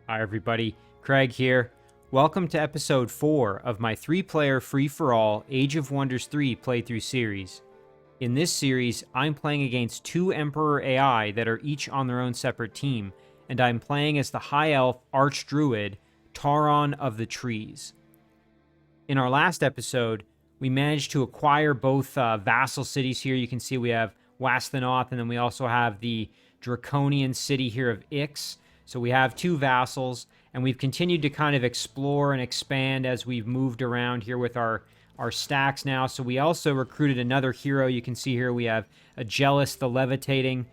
Hi everybody, Craig here. Welcome to episode 4 of my 3-player free-for-all Age of Wonders 3 playthrough series. In this series, I'm playing against 2 Emperor AI that are each on their own separate team, and I'm playing as the High Elf Arch Druid, Tauron of the Trees. In our last episode, we managed to acquire both vassal cities here. You can see we have Wasteland, and then we also have the Draconian city here of Ix. So we have 2 vassals, and we've continued to kind of explore and expand as we've moved around here with our stacks now. So we also recruited another hero. You can see here we have a Jealous the Levitating.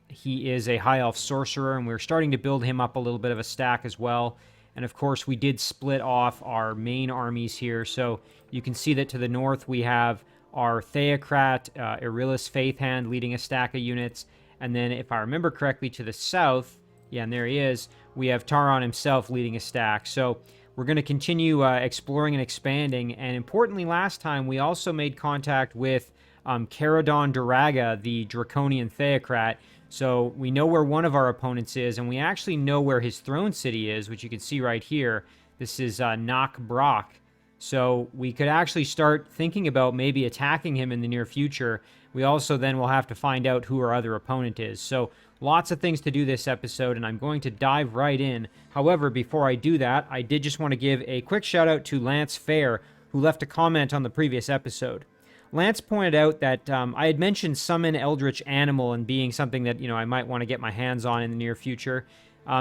He is a High Elf Sorcerer, and we're starting to build him up a little bit of a stack as well. And of course, we did split off our main armies here. So you can see that to the north we have our Theocrat, Irillis Faithhand leading a stack of units. And then if I remember correctly, to the south, yeah, and there he is, we have Tauron himself leading a stack. So we're going to continue exploring and expanding. And importantly, last time we also made contact with Caradon Duraga, the Draconian Theocrat. So we know where one of our opponents is, and we actually know where his throne city is, which you can see right here. This is Nak Brock. So we could actually start thinking about maybe attacking him in the near future. We also then will have to find out who our other opponent is. So lots of things to do this episode, and I'm going to dive right in. However, before I do that, I did just want to give a quick shout out to Lance Fair, who left a comment on the previous episode. Lance pointed out that I had mentioned Summon Eldritch Animal and being something that, I might want to get my hands on in the near future.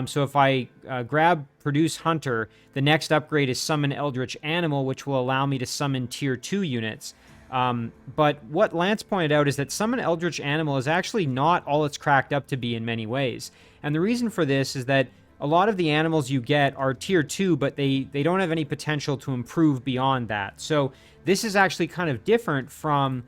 So if I grab Produce Hunter, the next upgrade is Summon Eldritch Animal, which will allow me to summon Tier 2 units. But what Lance pointed out is that Summon Eldritch Animal is actually not all it's cracked up to be in many ways. And the reason for this is that a lot of the animals you get are Tier 2, but they don't have any potential to improve beyond that. So this is actually kind of different from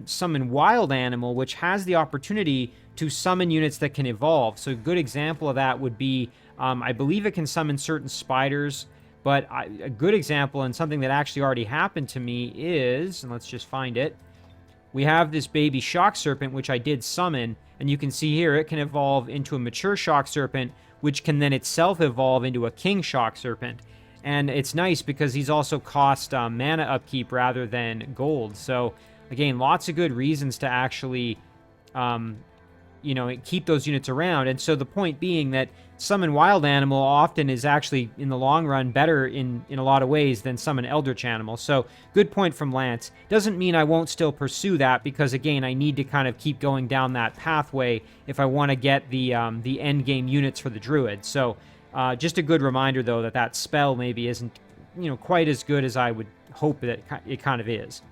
Summon Wild Animal, which has the opportunity to summon units that can evolve. So a good example of that would be, I believe it can summon certain spiders, but a good example and something that actually already happened to me is, and let's just find it, we have this baby Shock Serpent, which I did summon, and you can see here it can evolve into a mature Shock Serpent, which can then itself evolve into a King Shock Serpent. And it's nice because he's also cost mana upkeep rather than gold. So again, lots of good reasons to actually keep those units around. And so the point being that Summon Wild Animal often is actually, in the long run, better in a lot of ways than Summon Eldritch Animal. So good point from Lance. Doesn't mean I won't still pursue that, because again, I need to kind of keep going down that pathway if I want to get the end game units for the Druid. So just a good reminder, though, that spell maybe isn't quite as good as I would hope that it kind of is.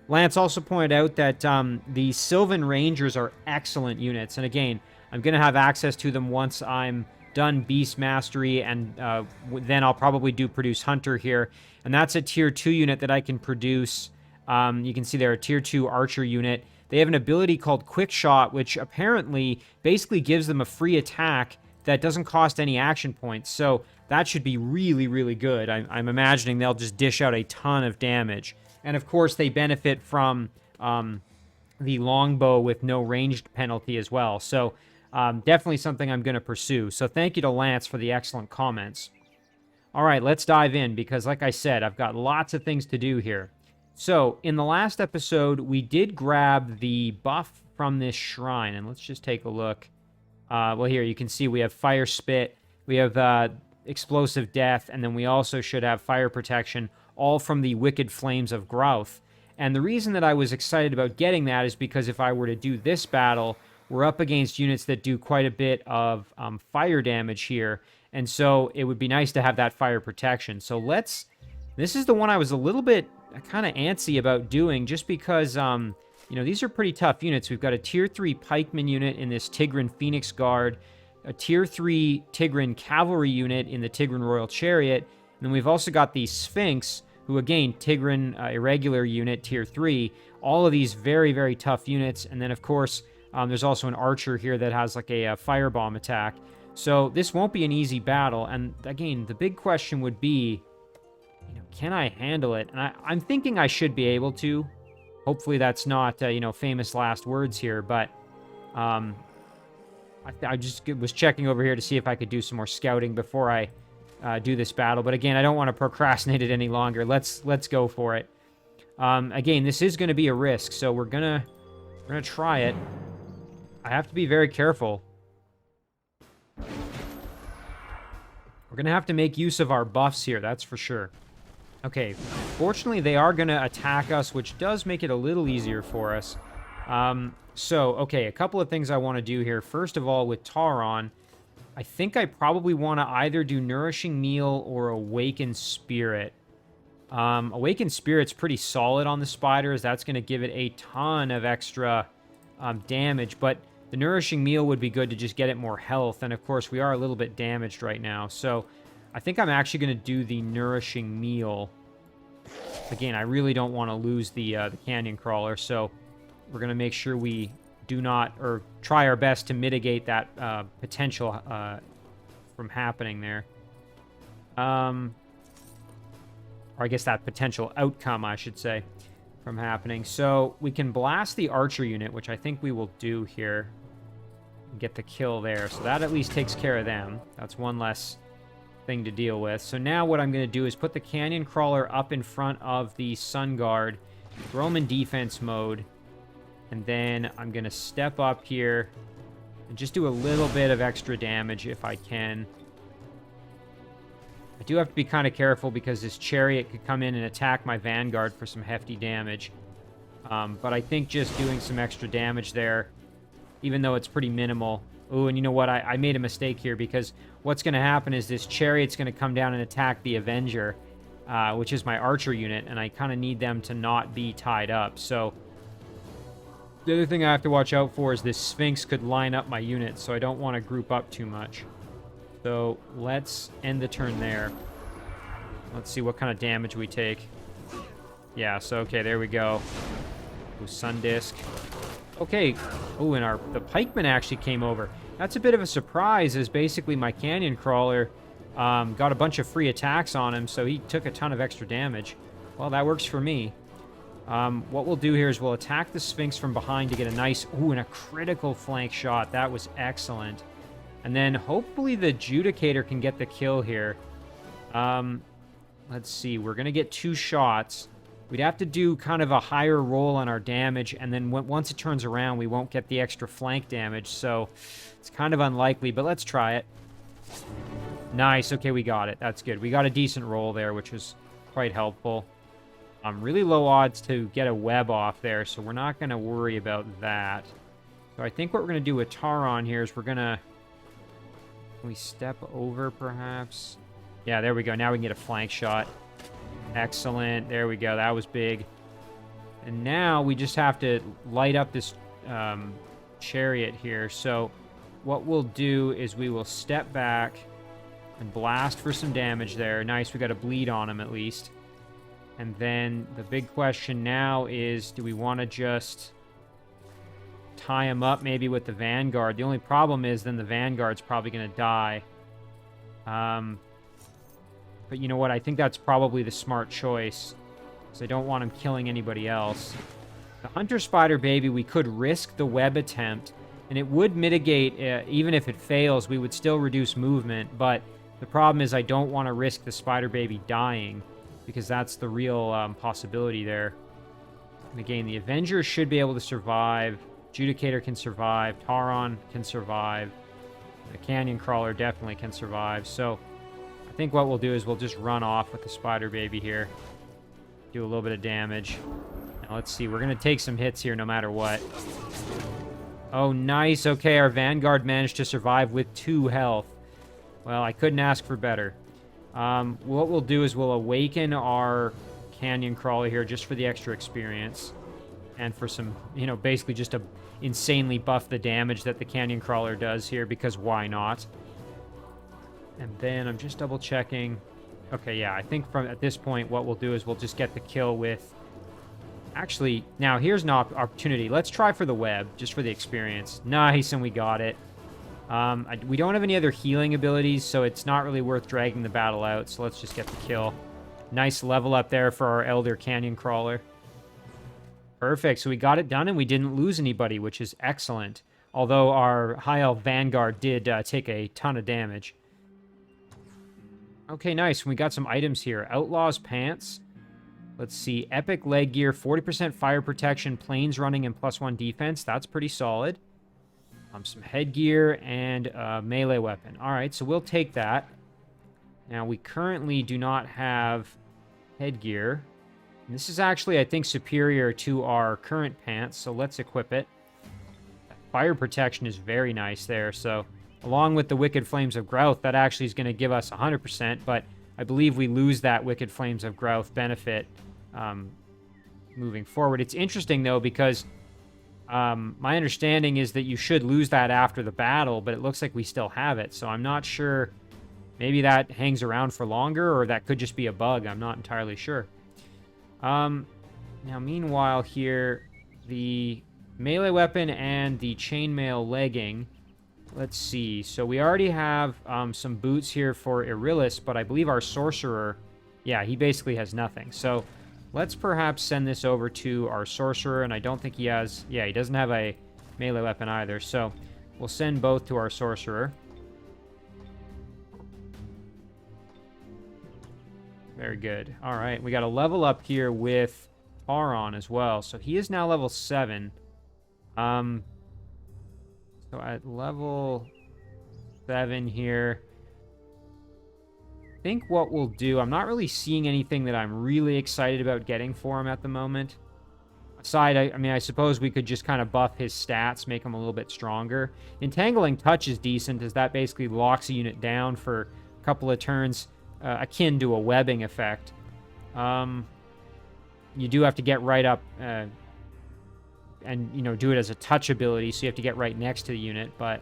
Lance also pointed out that the Sylvan Rangers are excellent units, and again, I'm going to have access to them once I'm done Beast Mastery, and then I'll probably do Produce Hunter here, and that's a Tier 2 unit that I can produce. You can see they're a Tier 2 Archer unit. They have an ability called Quick Shot, which apparently basically gives them a free attack that doesn't cost any action points, so that should be really, really good. I'm imagining they'll just dish out a ton of damage. And of course, they benefit from the longbow with no ranged penalty as well. So definitely something I'm going to pursue. So thank you to Lance for the excellent comments. All right, let's dive in, because like I said, I've got lots of things to do here. So in the last episode, we did grab the buff from this shrine. And let's just take a look. Well, here you can see we have Fire Spit. We have Explosive Death. And then we also should have Fire Protection, all from the Wicked Flames of Growth. And the reason that I was excited about getting that is because if I were to do this battle, we're up against units that do quite a bit of fire damage here. And so it would be nice to have that fire protection. So this is the one I was a little bit kind of antsy about doing, just because, these are pretty tough units. We've got a Tier 3 Pikeman unit in this Tigran Phoenix Guard, a Tier 3 Tigran Cavalry unit in the Tigran Royal Chariot, and then we've also got the Sphinx, who again, Tigran Irregular unit, Tier 3. All of these very, very tough units. And then, of course, there's also an Archer here that has like a Firebomb attack. So this won't be an easy battle. And again, the big question would be, can I handle it? And I'm thinking I should be able to. Hopefully that's not, famous last words here. But I just was checking over here to see if I could do some more scouting before I do this battle. But again, I don't want to procrastinate it any longer. Let's go for it. Again, this is going to be a risk, so we're gonna try it. I have to be very careful. We're gonna have to make use of our buffs here, that's for sure. Okay, fortunately they are gonna attack us, which does make it a little easier for us. Okay, a couple of things I want to do here. First of all, with Tauron, I think I probably want to either do Nourishing Meal or Awaken Spirit. Awaken Spirit's pretty solid on the spiders. That's going to give it a ton of extra damage, but the Nourishing Meal would be good to just get it more health, and of course we are a little bit damaged right now, so I think I'm actually going to do the Nourishing Meal. Again, I really don't want to lose the Canyon Crawler, so we're going to make sure we do not, or try our best to mitigate that potential from happening there. Or I guess that potential outcome, I should say, from happening. So we can blast the archer unit, which I think we will do here. Get the kill there. So that at least takes care of them. That's one less thing to deal with. So now what I'm going to do is put the Canyon Crawler up in front of the Sun Guard, throw them in defense mode, and then I'm going to step up here and just do a little bit of extra damage if I can. I do have to be kind of careful because this chariot could come in and attack my Vanguard for some hefty damage. But I think just doing some extra damage there, even though it's pretty minimal. Ooh, and you know what? I made a mistake here because what's going to happen is this chariot's going to come down and attack the Avenger, which is my archer unit, and I kind of need them to not be tied up. So the other thing I have to watch out for is this Sphinx could line up my units, so I don't want to group up too much. So let's end the turn there. Let's see what kind of damage we take. Yeah, so okay, there we go. Ooh, Sun Disc. Okay. Oh, and the pikeman actually came over. That's a bit of a surprise, as basically my Canyon Crawler got a bunch of free attacks on him, so he took a ton of extra damage. Well, that works for me. What we'll do here is we'll attack the Sphinx from behind to get a nice... Ooh, and a critical flank shot. That was excellent. And then hopefully the Judicator can get the kill here. Let's see. We're going to get 2 shots. We'd have to do kind of a higher roll on our damage, and then once it turns around, we won't get the extra flank damage, so it's kind of unlikely, but let's try it. Nice. Okay, we got it. That's good. We got a decent roll there, which was quite helpful. Really low odds to get a web off there, so we're not going to worry about that. So I think what we're going to do with Tauron here is we're going to... Can we step over, perhaps? Yeah, there we go. Now we can get a flank shot. Excellent. There we go. That was big. And now we just have to light up this chariot here. So what we'll do is we will step back and blast for some damage there. Nice. We got a bleed on him at least. And then the big question now is, do we want to just tie him up maybe with the Vanguard? The only problem is then the Vanguard's probably going to die. But you know what? I think that's probably the smart choice, because I don't want him killing anybody else. The Hunter Spider Baby, we could risk the web attempt, and it would mitigate, even if it fails, we would still reduce movement, but the problem is I don't want to risk the Spider Baby dying, because that's the real possibility there. And again, the Avenger should be able to survive. Judicator can survive. Tauron can survive. The Canyon Crawler definitely can survive. So I think what we'll do is we'll just run off with the Spider Baby here. Do a little bit of damage. Now let's see. We're going to take some hits here no matter what. Oh, nice. Okay, our Vanguard managed to survive with 2 health. Well, I couldn't ask for better. What we'll do is we'll awaken our Canyon Crawler here just for the extra experience. And for some, you know, basically just to insanely buff the damage that the Canyon Crawler does here, because why not? And then I'm just double checking. Okay, yeah, I think from at this point what we'll do is we'll just get the kill with... Actually, now here's an opportunity. Let's try for the web, just for the experience. Nice, and we got it. We don't have any other healing abilities, so it's not really worth dragging the battle out, so let's just get the kill. Nice level up there for our Elder Canyon Crawler. Perfect, so we got it done and we didn't lose anybody, which is excellent. Although our High Elf Vanguard did take a ton of damage. Okay, nice. We got some items here. Outlaw's Pants. Let's see. Epic Leg Gear, 40% fire protection, planes running, and +1 defense. That's pretty solid. Some headgear and melee weapon. All right, so we'll take that. Now, we currently do not have headgear. And this is actually, I think, superior to our current pants, so let's equip it. Fire protection is very nice there, so along with the Wicked Flames of Growth, that actually is going to give us 100%, but I believe we lose that Wicked Flames of Growth benefit moving forward. It's interesting, though, because my understanding is that you should lose that after the battle, but it looks like we still have it, so I'm not sure. Maybe that hangs around for longer, or that could just be a bug. I'm not entirely sure. Now, meanwhile here, the melee weapon and the chainmail legging. Let's see. So we already have some boots here for Irillis, but I believe our sorcerer, yeah, he basically has nothing. So let's perhaps send this over to our sorcerer, and I don't think he has, yeah, he doesn't have a melee weapon either. So we'll send both to our sorcerer. Very good. All right, we got a level up here with Tauron as well. So he is now level 7. So at level 7 here, I think what we'll do, I'm not really seeing anything that I'm really excited about getting for him at the moment. Aside, I mean, I suppose we could just kind of buff his stats, make him a little bit stronger. Entangling Touch is decent, as that basically locks a unit down for a couple of turns, akin to a webbing effect. You do have to get right up and, you know, do it as a touch ability, so you have to get right next to the unit, but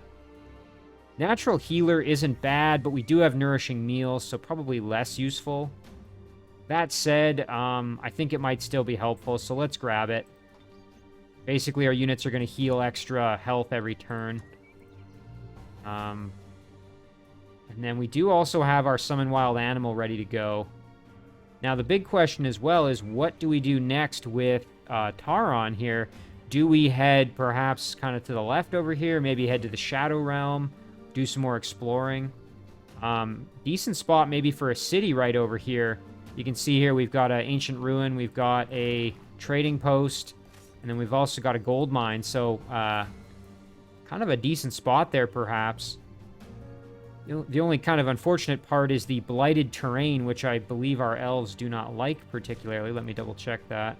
Natural Healer isn't bad, but we do have Nourishing Meals, so probably less useful. That said, I think it might still be helpful, so let's grab it. Basically, our units are going to heal extra health every turn. And then we do also have our Summon Wild Animal ready to go. Now, the big question as well is, what do we do next with Tauron here? Do we head perhaps kind of to the left over here? Maybe head to the Shadow Realm, do some more exploring. Decent spot maybe for a city right over here. You can see here we've got an Ancient Ruin, we've got a trading post, and then we've also got a gold mine. So kind of a decent spot there perhaps. The only kind of unfortunate part is the blighted terrain, which I believe our elves do not like particularly. Let me double check that.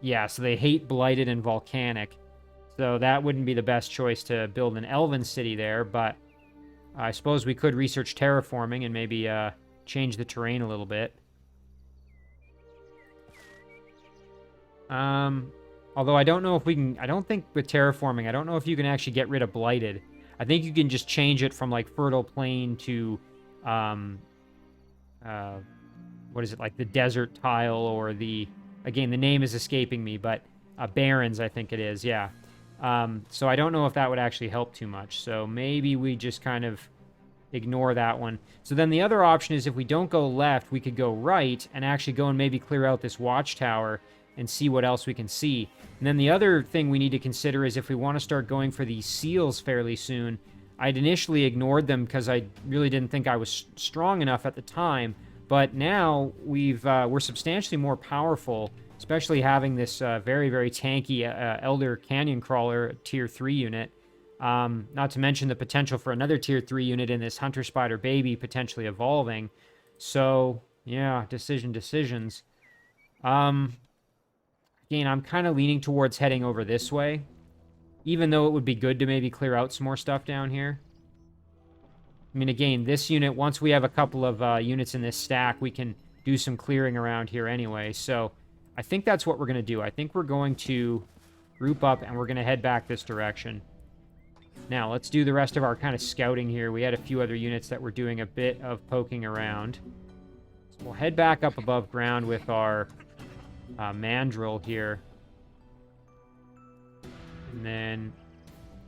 Yeah, so they hate blighted and volcanic. So that wouldn't be the best choice to build an elven city there, but I suppose we could research terraforming and maybe change the terrain a little bit. Although I don't know if we can, I don't think with terraforming, I don't know if you can actually get rid of blighted. I think you can just change it from like fertile plain to, what is it, like the desert tile, or the, again, the name is escaping me, but barrens, I think it is, yeah. So I don't know if that would actually help too much. So maybe we just kind of ignore that one. So then the other option is if we don't go left, we could go right and actually go and maybe clear out this watchtower and see what else we can see. And then the other thing we need to consider is if we want to start going for these seals fairly soon. I'd initially ignored them because I really didn't think I was strong enough at the time, but now we're substantially more powerful, especially having this very, very tanky Elder Canyon Crawler Tier 3 unit. Not to mention the potential for another Tier 3 unit in this Hunter Spider Baby potentially evolving. So, yeah, decisions. Again, I'm kind of leaning towards heading over this way, even though it would be good to maybe clear out some more stuff down here. I mean, again, this unit, once we have a couple of units in this stack, we can do some clearing around here anyway. So I think that's what we're going to do. I think we're going to group up and we're going to head back this direction. Now, let's do the rest of our kind of scouting here. We had a few other units that were doing a bit of poking around. So we'll head back up above ground with our mandrill here. And then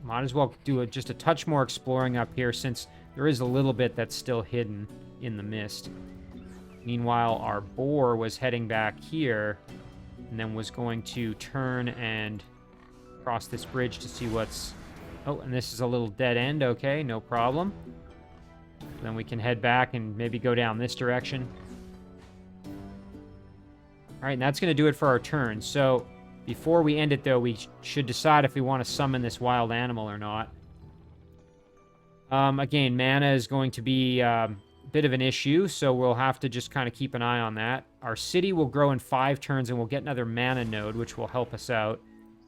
might as well do just a touch more exploring up here, since there is a little bit that's still hidden in the mist. Meanwhile, our boar was heading back here. and then was going to turn and cross this bridge to see what's... Oh, and this is a little dead end. Okay, no problem. Then we can head back and maybe go down this direction. All right, and that's going to do it for our turn. So before we end it, though, we should decide if we want to summon this wild animal or not. Again, mana is going to be a bit of an issue, so we'll have to just kind of keep an eye on that. Our city will grow in 5 turns, and we'll get another mana node, which will help us out.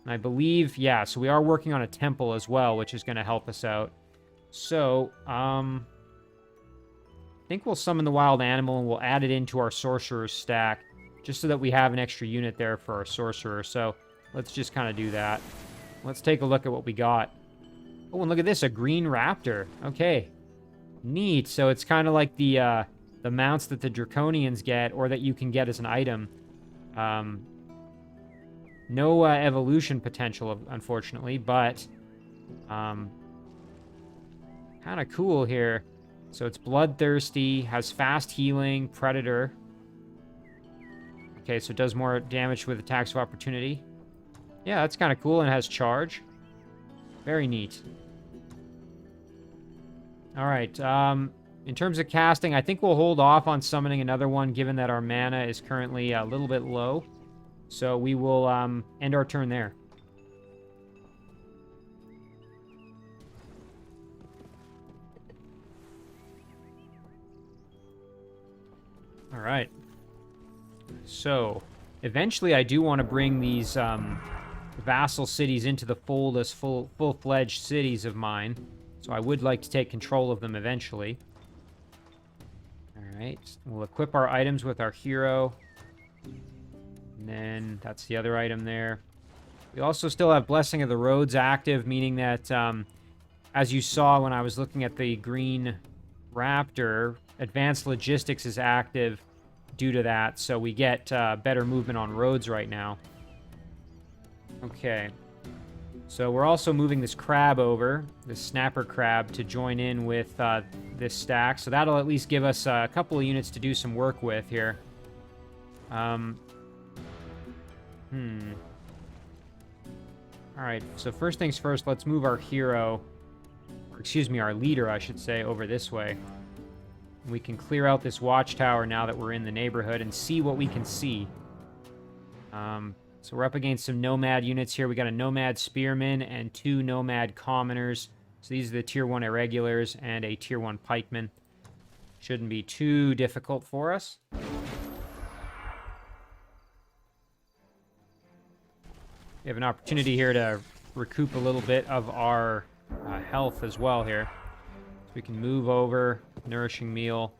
And I believe, yeah, so we are working on a temple as well, which is going to help us out. So, I think we'll summon the wild animal, and we'll add it into our sorcerer's stack, just so that we have an extra unit there for our sorcerer. So, let's just kind of do that. Let's take a look at what we got. Oh, and look at this, a green raptor. Okay. Neat. So it's kind of like the mounts that the Draconians get, or that you can get as an item. No evolution potential, unfortunately, but kind of cool here. So it's bloodthirsty, has fast healing, predator. Okay, so it does more damage with attacks of opportunity. Yeah, that's kind of cool, and has charge. Very neat. All right, in terms of casting, I think we'll hold off on summoning another one, given that our mana is currently a little bit low. So we will end our turn there. All right. So, eventually I do want to bring these vassal cities into the fold as full-fledged cities of mine. So I would like to take control of them eventually. Alright, we'll equip our items with our hero. And then that's the other item there. We also still have Blessing of the Roads active, meaning that, as you saw when I was looking at the green raptor, Advanced Logistics is active due to that, so we get better movement on roads right now. Okay. So we're also moving this crab over, this snapper crab, to join in with this stack. So that'll at least give us a couple of units to do some work with here. Alright, so first things first, let's move our hero, or excuse me, our leader, I should say, over this way. We can clear out this watchtower now that we're in the neighborhood and see what we can see. So we're up against some nomad units here. We got a nomad spearman and 2 nomad commoners. So these are the tier 1 irregulars and a tier 1 pikeman. Shouldn't be too difficult for us. We have an opportunity here to recoup a little bit of our health as well here. So we can move over, nourishing meal,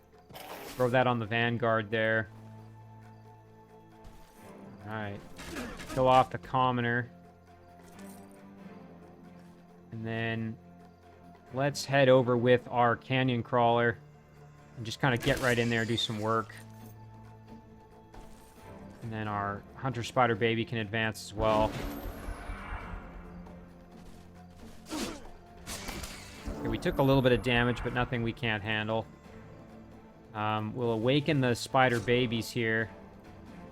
throw that on the vanguard there. Alright, kill off the commoner. And then let's head over with our canyon crawler and just kind of get right in there, do some work. And then our hunter spider baby can advance as well. Okay, we took a little bit of damage, but nothing we can't handle. We'll awaken the spider babies here.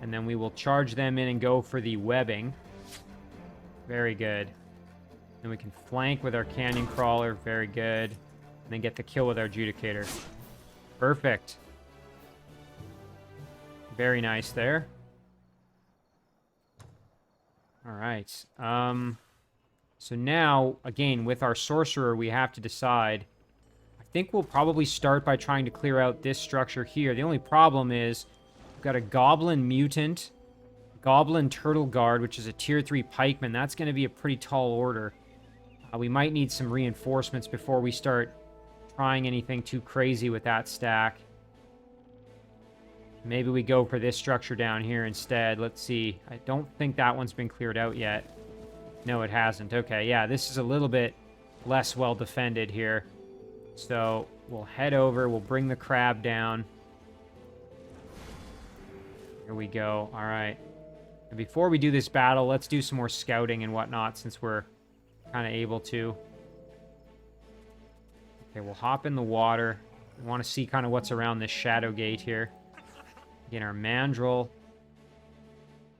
And then we will charge them in and go for the webbing. Very good. Then we can flank with our canyon crawler. Very good. And then get the kill with our adjudicator. Perfect. Very nice there. Alright. So now, again, with our sorcerer, we have to decide. I think we'll probably start by trying to clear out this structure here. The only problem is we've got a goblin mutant, goblin turtle guard, which is a tier 3 pikeman. That's going to be a pretty tall order. We might need some reinforcements before we start trying anything too crazy with that stack. Maybe we go for this structure down here instead. Let's see. I don't think that one's been cleared out yet. No, it hasn't. Okay, yeah, this is a little bit less well defended here. So we'll head over. We'll bring the crab down. Here we go. All right. And before we do this battle, let's do some more scouting and whatnot, since we're kind of able to. Okay, we'll hop in the water. We want to see kind of what's around this shadow gate here. Again, our mandrill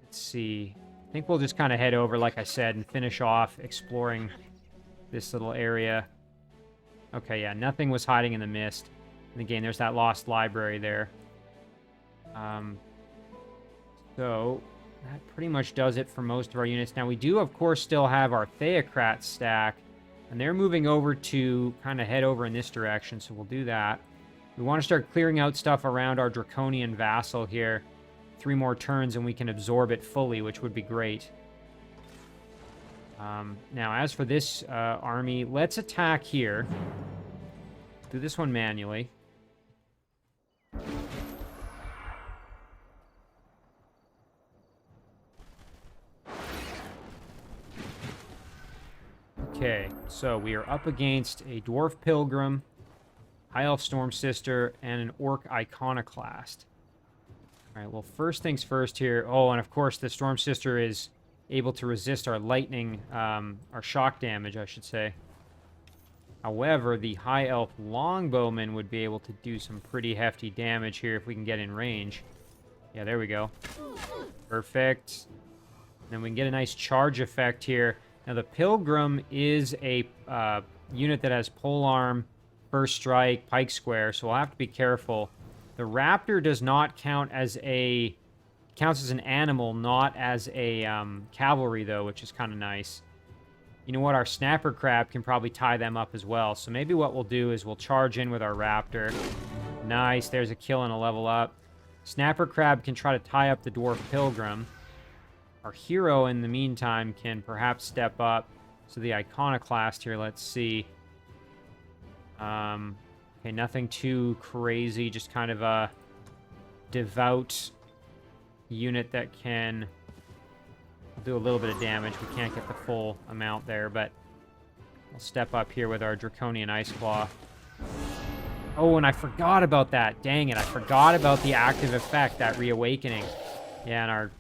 Let's see. I think we'll just kind of head over, like I said, and finish off exploring this little area. Okay, yeah, nothing was hiding in the mist. And again, there's that lost library there. So that pretty much does it for most of our units. Now, we do, of course, still have our Theocrat stack, and they're moving over to kind of head over in this direction, so we'll do that. We want to start clearing out stuff around our Draconian vassal here. 3 more turns, and we can absorb it fully, which would be great. Now, as for this army, let's attack here. Do this one manually. Okay, so we are up against a Dwarf Pilgrim, High Elf Storm Sister, and an Orc Iconoclast. All right, well, first things first here. Oh, and of course, the Storm Sister is able to resist our lightning, our shock damage, I should say. However, the High Elf Longbowman would be able to do some pretty hefty damage here if we can get in range. Yeah, there we go. Perfect. Then we can get a nice charge effect here. Now, the Pilgrim is a unit that has polearm, first strike, pike square, so we'll have to be careful. The Raptor does not count as a... counts as an animal, not as a cavalry, though, which is kind of nice. You know what? Our Snapper Crab can probably tie them up as well. So maybe what we'll do is we'll charge in with our Raptor. Nice. There's a kill and a level up. Snapper Crab can try to tie up the Dwarf Pilgrim. Our hero, in the meantime, can perhaps step up. So the Iconoclast here, let's see. Okay, nothing too crazy. Just kind of a devout unit that can do a little bit of damage. We can't get the full amount there, but we'll step up here with our Draconian Ice Claw. Oh, and I forgot about that. Dang it, I forgot about the active effect, that reawakening. Yeah, and our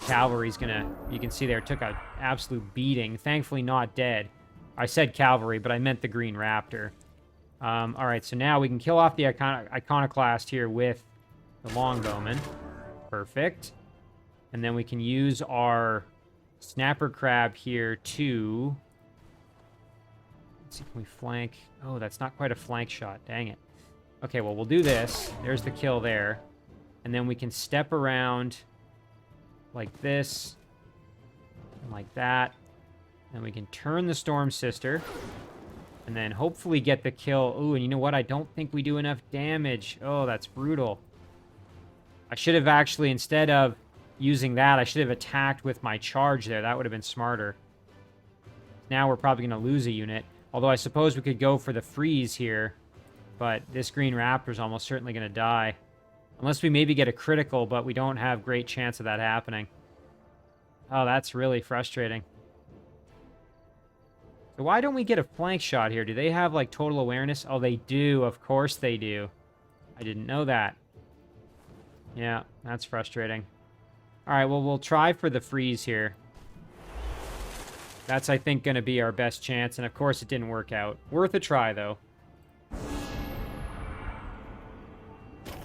cavalry's gonna, you can see there, took an absolute beating. Thankfully not dead. I said cavalry, but I meant the Green Raptor. All right, so now we can kill off the Iconoclast here with the Longbowman. Perfect. And then we can use our Snapper Crab here to... Let's see, can we flank? Oh, that's not quite a flank shot. Dang it. Okay, well, we'll do this. There's the kill there. And then we can step around like this. And like that. And we can turn the Storm Sister. And then hopefully get the kill. Ooh, and you know what? I don't think we do enough damage. Oh, that's brutal. I should have actually, instead of using that, I should have attacked with my charge there. That would have been smarter. Now we're probably going to lose a unit. Although I suppose we could go for the freeze here. But this Green Raptor's almost certainly going to die. Unless we maybe get a critical, but we don't have great chance of that happening. Oh, that's really frustrating. So why don't we get a flank shot here? Do they have, like, total awareness? Oh, they do. Of course they do. I didn't know that. Yeah, that's frustrating. All right, well, we'll try for the freeze here. That's, I think, going to be our best chance. And, of course, it didn't work out. Worth a try, though.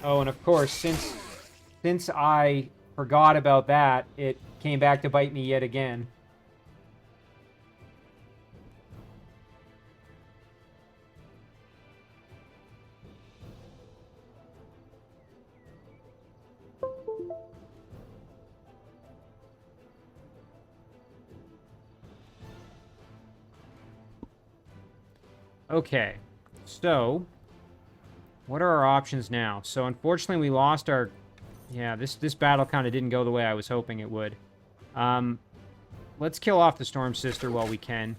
Oh, and, of course, since I forgot about that, it came back to bite me yet again. Okay, so what are our options now? So unfortunately we lost our... Yeah, this battle kind of didn't go the way I was hoping it would. Let's kill off the Storm Sister while we can.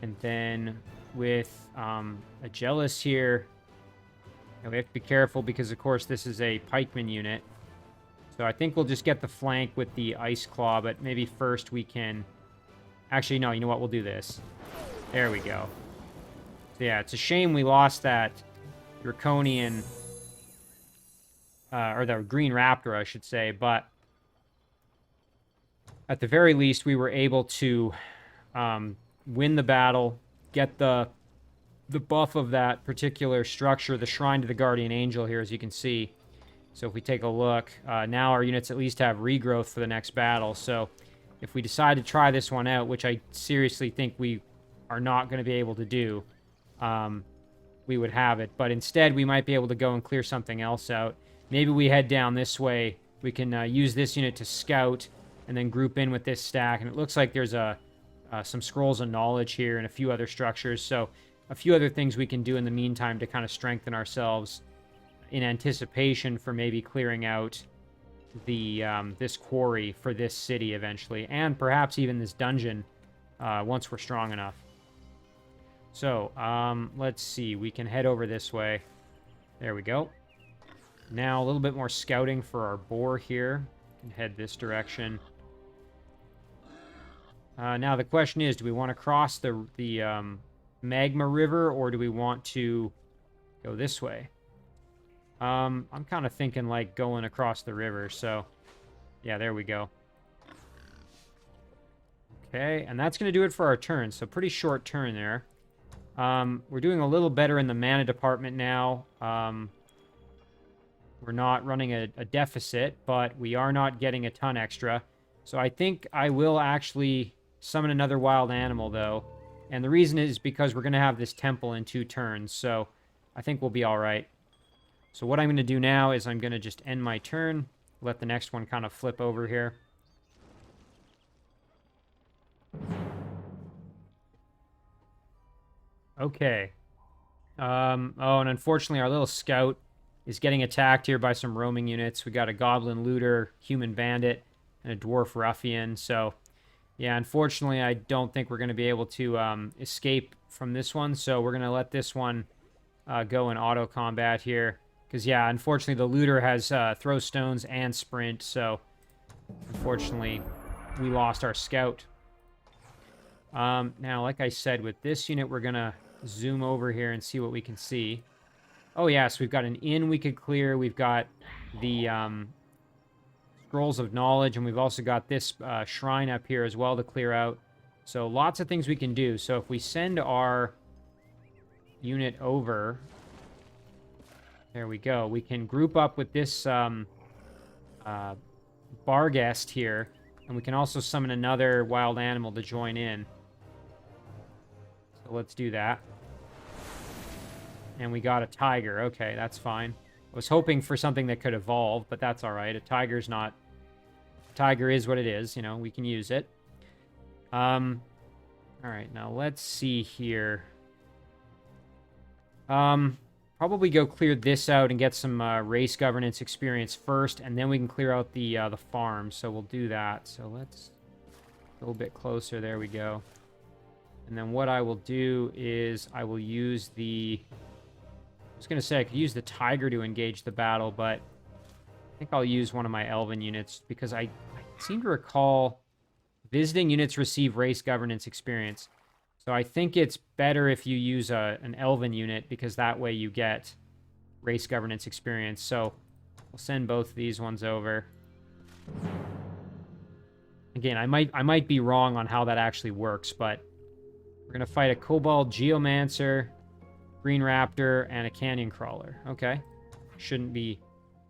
And then with a Jealous here, we have to be careful because, of course, this is a pikeman unit. So I think we'll just get the flank with the Ice Claw, but maybe first we can... Actually, no, you know what? We'll do this. There we go. So yeah, it's a shame we lost that Draconian, or the Green Raptor, I should say, but at the very least, we were able to win the battle, get the buff of that particular structure, the Shrine to the Guardian Angel here, as you can see. So if we take a look, now our units at least have regrowth for the next battle. So if we decide to try this one out, which I seriously think we are not going to be able to do, we would have it. But instead, we might be able to go and clear something else out. Maybe we head down this way. We can use this unit to scout and then group in with this stack. And it looks like there's some scrolls of knowledge here and a few other structures. So a few other things we can do in the meantime to kind of strengthen ourselves in anticipation for maybe clearing out the this quarry for this city eventually, and perhaps even this dungeon once we're strong enough. So let's see, we can head over this way. There we go. Now a little bit more scouting for our boar here. We can head this direction. Now the question is, do we want to cross the magma river, or do we want to go this way? I'm kind of thinking like going across the river, so yeah, there we go. Okay, and that's going to do it for our turn, so pretty short turn there. We're doing a little better in the mana department now. We're not running a deficit, but we are not getting a ton extra. So I think I will actually summon another wild animal, though. And the reason is because we're going to have this temple in 2 turns, so I think we'll be all right. So what I'm going to do now is I'm going to just end my turn, let the next one kind of flip over here. Okay. Oh, and unfortunately our little scout is getting attacked here by some roaming units. We got a goblin looter, human bandit, and a dwarf ruffian. So, yeah, unfortunately I don't think we're going to be able to escape from this one. So we're going to let this one go in auto combat here. Because, yeah, unfortunately, the looter has throw stones and sprint, so unfortunately, we lost our scout. Now, like I said, with this unit, we're going to zoom over here and see what we can see. Oh, yeah, so we've got an inn we could clear. We've got the Scrolls of Knowledge, and we've also got this shrine up here as well to clear out. So lots of things we can do. So if we send our unit over... There we go. We can group up with this Barghest here, and we can also summon another wild animal to join in. So let's do that. And we got a tiger. Okay, that's fine. I was hoping for something that could evolve, but that's all right. A tiger's not... Tiger is what it is, you know, we can use it. All right, now let's see here. Probably go clear this out and get some race governance experience first, and then we can clear out the farm. So we'll do that. So let's go a bit closer. There we go. And then what I will do is I will use the... I was going to say I could use the tiger to engage the battle, but I think I'll use one of my elven units because I seem to recall visiting units receive race governance experience. So I think it's better if you use an elven unit because that way you get race governance experience. So we'll send both of these ones over. Again, I might be wrong on how that actually works, but we're going to fight a Kobold Geomancer, Green Raptor, and a Canyon Crawler. Okay. Shouldn't be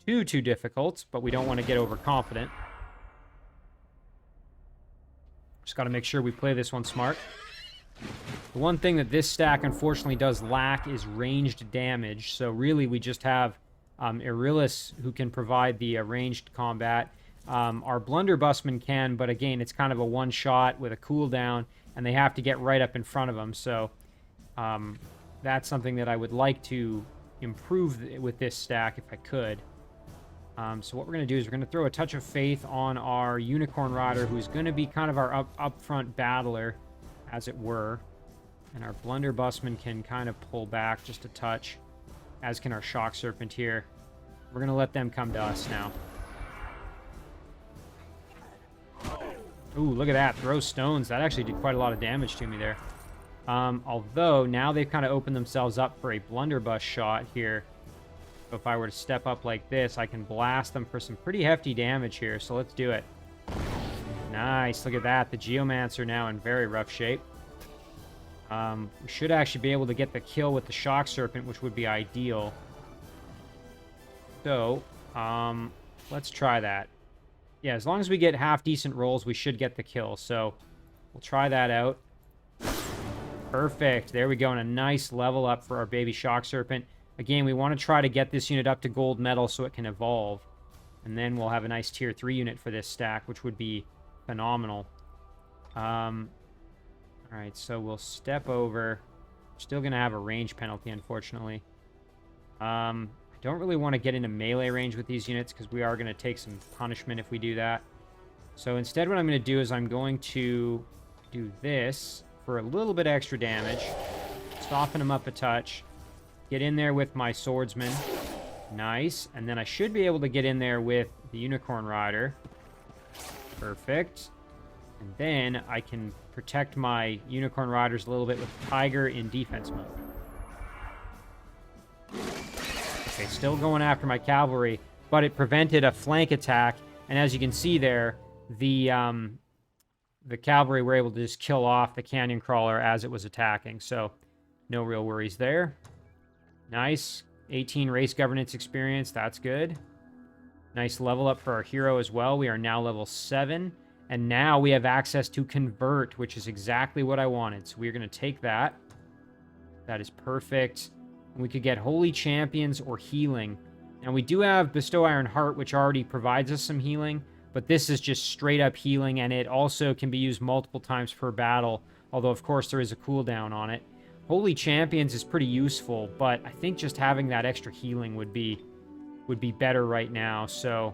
too difficult, but we don't want to get overconfident. Just got to make sure we play this one smart. The one thing that this stack unfortunately does lack is ranged damage. So really we just have Irillis who can provide the ranged combat. Our Blunderbussman can, but again, it's kind of a one-shot with a cooldown, and they have to get right up in front of them. So that's something that I would like to improve with this stack if I could. So what we're going to do is we're going to throw a touch of faith on our Unicorn Rider, who's going to be kind of our upfront battler, as it were. And our Blunderbussman can kind of pull back just a touch, as can our Shock Serpent here. We're going to let them come to us now. Ooh, look at that. Throw stones. That actually did quite a lot of damage to me there. Although, now they've kind of opened themselves up for a blunderbuss shot here. So if I were to step up like this, I can blast them for some pretty hefty damage here. So let's do it. Nice. Look at that. The Geomancer now in very rough shape. We should actually be able to get the kill with the Shock Serpent, which would be ideal. So, Let's try that. Yeah, as long as we get half-decent rolls, we should get the kill. So we'll try that out. Perfect. There we go. And a nice level up for our baby Shock Serpent. Again, we want to try to get this unit up to gold medal so it can evolve. And then we'll have a nice tier 3 unit for this stack, which would be phenomenal. Alright, so we'll step over. Still going to have a range penalty, unfortunately. I don't really want to get into melee range with these units because we are going to take some punishment if we do that. So instead what I'm going to do is I'm going to do this for a little bit extra damage. Soften them up a touch. Get in there with my swordsman. Nice. And then I should be able to get in there with the Unicorn Rider. Perfect. And then I can protect my Unicorn Riders a little bit with Tiger in defense mode. Okay, still going after my cavalry, but it prevented a flank attack. And as you can see there, the cavalry were able to just kill off the canyon crawler as it was attacking. So no real worries there. Nice. 18 race governance experience. That's good. Nice level up for our hero as well. We are now level 7. And now we have access to convert, which is exactly what I wanted. So we're going to take that. That is perfect. And we could get Holy Champions or Healing. Now we do have Bestow Iron Heart, which already provides us some healing. But this is just straight up healing. And it also can be used multiple times per battle. Although, of course, there is a cooldown on it. Holy Champions is pretty useful. But I think just having that extra healing would be better right now. So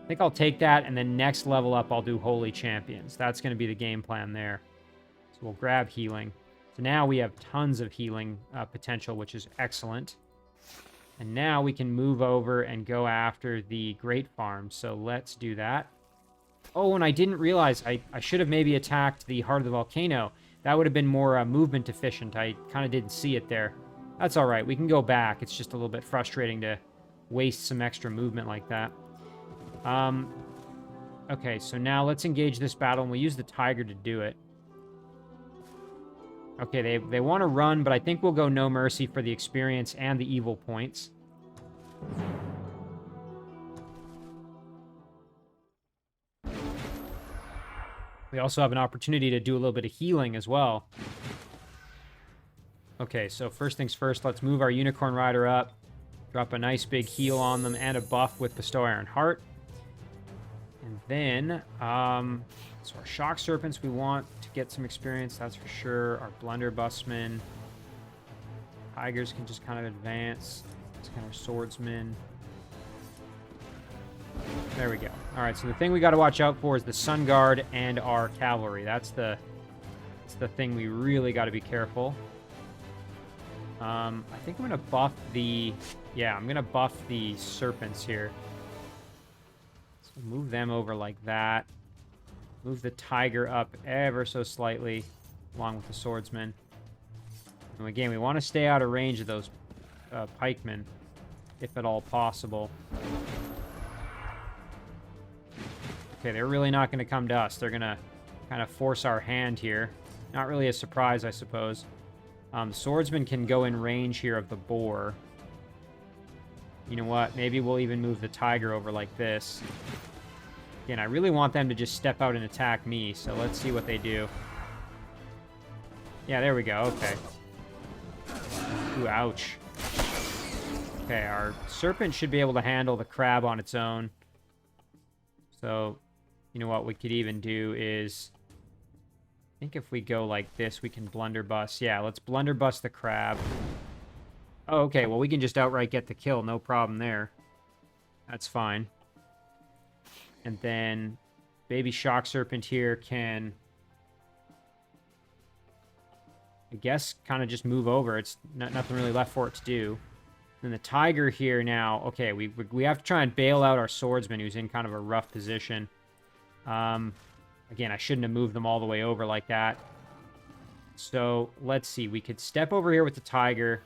I think I'll take that, and then next level up, I'll do Holy Champions. That's going to be the game plan there. So we'll grab healing. So now we have tons of healing potential, which is excellent. And now we can move over and go after the Great Farm. So let's do that. Oh, and I didn't realize I should have maybe attacked the Heart of the Volcano. That would have been more movement efficient. I kind of didn't see it there. That's all right. We can go back. It's just a little bit frustrating to waste some extra movement like that. Okay, so now let's engage this battle, and we'll use the Tiger to do it. Okay, they want to run, but I think we'll go No Mercy for the experience and the evil points. We also have an opportunity to do a little bit of healing as well. Okay, so first things first, let's move our Unicorn Rider up. Drop a nice big heal on them and a buff with Bestow Iron Heart. And then, so our Shock Serpents, we want to get some experience, that's for sure. Our Blunderbussmen. Tigers can just kind of advance. It's kind of swordsmen. There we go. All right, so the thing we got to watch out for is the Sun Guard and our cavalry. That's the thing we really got to be careful. I think I'm going to buff the... Yeah, I'm going to buff the serpents here. So move them over like that. Move the tiger up ever so slightly, along with the swordsman. And again, we want to stay out of range of those pikemen, if at all possible. Okay, they're really not going to come to us. They're going to kind of force our hand here. Not really a surprise, I suppose. The swordsman can go in range here of the boar. You know what? Maybe we'll even move the tiger over like this. Again, I really want them to just step out and attack me, so let's see what they do. Yeah, there we go. Okay. Ooh, ouch. Okay, our serpent should be able to handle the crab on its own. So, you know what we could even do is... I think if we go like this, we can blunderbuss. Yeah, let's blunderbuss the crab. Oh, okay, well, we can just outright get the kill. No problem there. That's fine. And then baby Shock Serpent here can... I guess kind of just move over. It's nothing really left for it to do. And the tiger here now... Okay, we have to try and bail out our swordsman, who's in kind of a rough position. Again, I shouldn't have moved them all the way over like that. So, let's see. We could step over here with the tiger.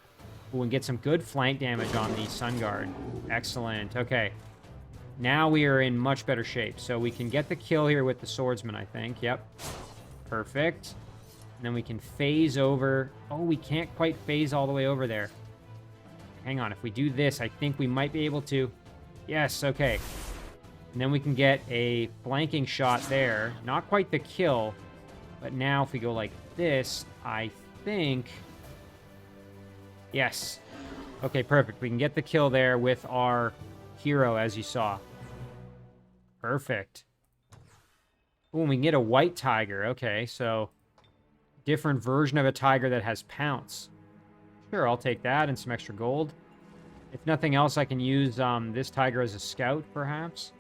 Ooh, and get some good flank damage on the Sun Guard. Excellent. Okay. Now we are in much better shape. So we can get the kill here with the swordsman, I think. Yep. Perfect. And then we can phase over. Oh, we can't quite phase all the way over there. Hang on. If we do this, I think we might be able to. Yes, okay. And then we can get a flanking shot there. Not quite the kill, but now if we go like this, I think... Yes. Okay, perfect. We can get the kill there with our hero, as you saw. Perfect. Ooh, and we can get a white tiger. Okay, so different version of a tiger that has pounce. Sure, I'll take that and some extra gold. If nothing else, I can use this tiger as a scout, perhaps.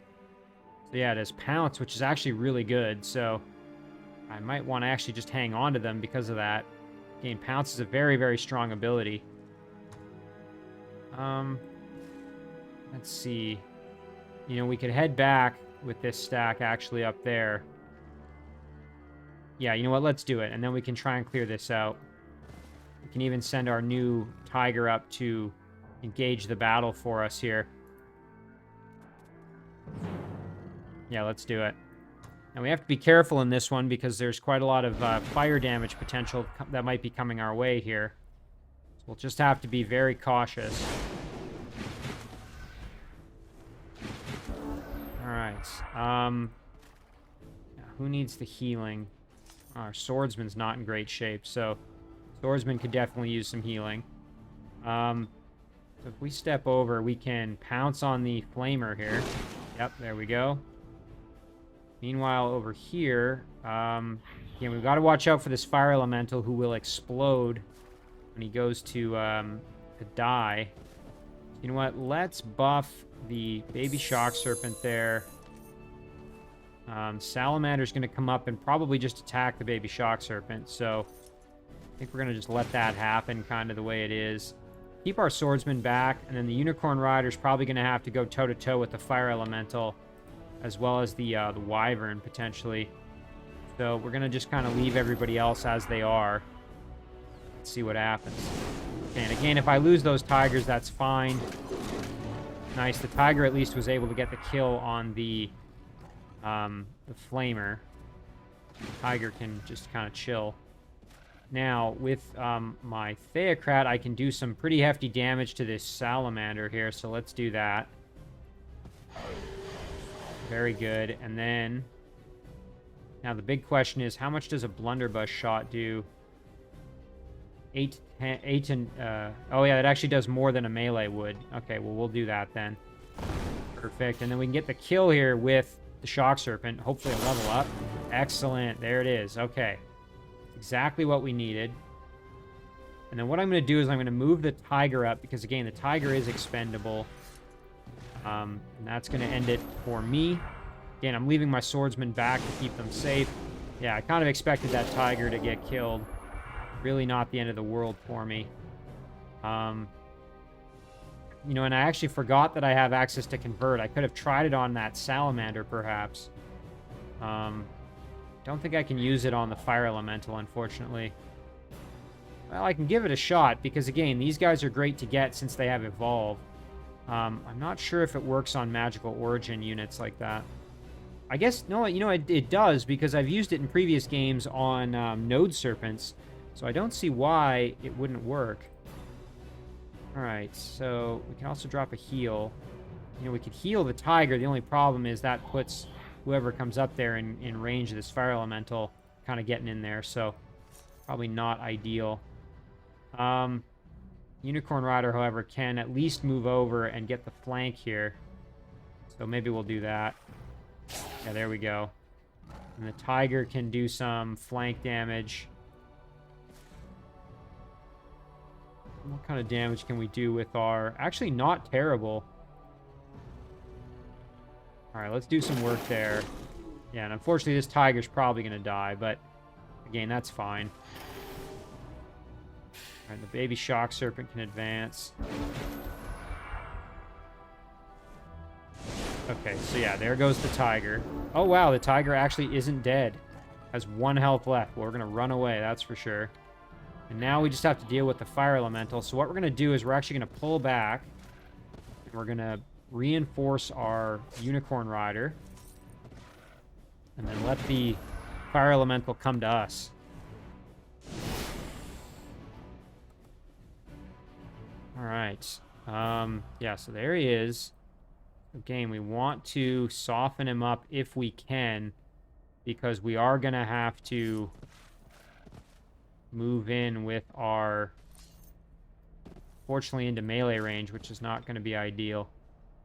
So yeah, it has pounce, which is actually really good. So I might want to actually just hang on to them because of that. Again, pounce is a very, very strong ability. Let's see. You know, we could head back with this stack actually up there. Yeah, you know what? Let's do it. And then we can try and clear this out. We can even send our new tiger up to engage the battle for us here. Yeah, let's do it. And we have to be careful in this one because there's quite a lot of fire damage potential that might be coming our way here. So we'll just have to be very cautious. Alright. Who needs the healing? Our swordsman's not in great shape, so swordsman could definitely use some healing. So if we step over, we can pounce on the flamer here. Yep, there we go. Meanwhile, over here, again, we've got to watch out for this fire elemental who will explode when he goes to die. You know what? Let's buff the baby shock serpent there. Salamander's going to come up and probably just attack the baby shock serpent, so I think we're going to just let that happen kind of the way it is. Keep our swordsman back, and then the unicorn rider's probably going to have to go toe-to-toe with the fire elemental, as well as the wyvern, potentially. So we're going to just kind of leave everybody else as they are. Let's see what happens. Okay, and again, if I lose those tigers, that's fine. Nice, the tiger at least was able to get the kill on the flamer. The tiger can just kind of chill. Now, with my Theocrat, I can do some pretty hefty damage to this salamander here, so let's do that. Very good. And then, now the big question is, how much does a blunderbuss shot do? 8 and, oh yeah, it actually does more than a melee would. Okay, well, we'll do that then. Perfect. And then we can get the kill here with the shock serpent. Hopefully a level up. Excellent. There it is. Okay. Exactly what we needed. And then what I'm going to do is I'm going to move the tiger up because, again, the tiger is expendable. And that's going to end it for me. Again, I'm leaving my swordsman back to keep them safe. Yeah, I kind of expected that tiger to get killed. Really not the end of the world for me. You know, and I actually forgot that I have access to convert. I could have tried it on that salamander, perhaps. Don't think I can use it on the fire elemental, unfortunately. Well, I can give it a shot, because, again, these guys are great to get since they have evolved. I'm not sure if it works on magical origin units like that. I guess, no, you know, it does, because I've used it in previous games on node serpents, so I don't see why it wouldn't work. Alright, so we can also drop a heal. You know, we could heal the tiger. The only problem is that puts whoever comes up there in range of this fire elemental kind of getting in there, so probably not ideal. Unicorn Rider, however, can at least move over and get the flank here. So maybe we'll do that. Yeah, there we go. And the tiger can do some flank damage. What kind of damage can we do with our... Actually, not terrible. Alright, let's do some work there. Yeah, and unfortunately, this tiger's probably going to die, but again, that's fine. Alright, the baby shock serpent can advance. Okay, so yeah, there goes the tiger. Oh, wow, the tiger actually isn't dead. Has 1 health left. Well, we're going to run away, that's for sure. And now we just have to deal with the fire elemental. So what we're going to do is we're actually going to pull back. And we're going to reinforce our unicorn rider. And then let the fire elemental come to us. Alright. Yeah, so there he is. Again, we want to soften him up if we can, because we are going to have to move in with our... Fortunately into melee range, which is not going to be ideal.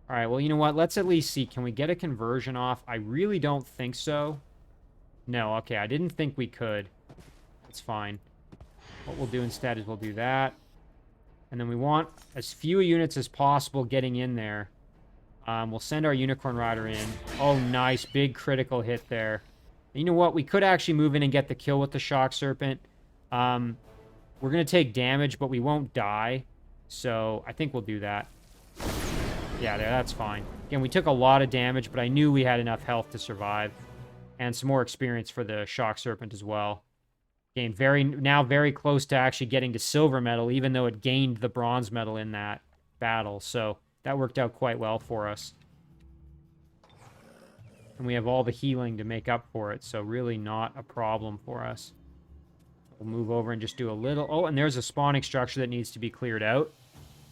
All right, well, you know what? Let's at least see. Can we get a conversion off? I really don't think so. No, okay, I didn't think we could. It's fine. What we'll do instead is we'll do that. And then we want as few units as possible getting in there. We'll send our Unicorn Rider in. Oh, nice. Big critical hit there. You know what? We could actually move in and get the kill with the Shock Serpent. We're going to take damage, but we won't die. So I think we'll do that. Yeah, that's fine. Again, we took a lot of damage, but I knew we had enough health to survive. And some more experience for the Shock Serpent as well. Again, now very close to actually getting to silver medal, even though it gained the bronze medal in that battle. So that worked out quite well for us. And we have all the healing to make up for it, so really not a problem for us. We'll move over and just do a little... Oh, and there's a spawning structure that needs to be cleared out.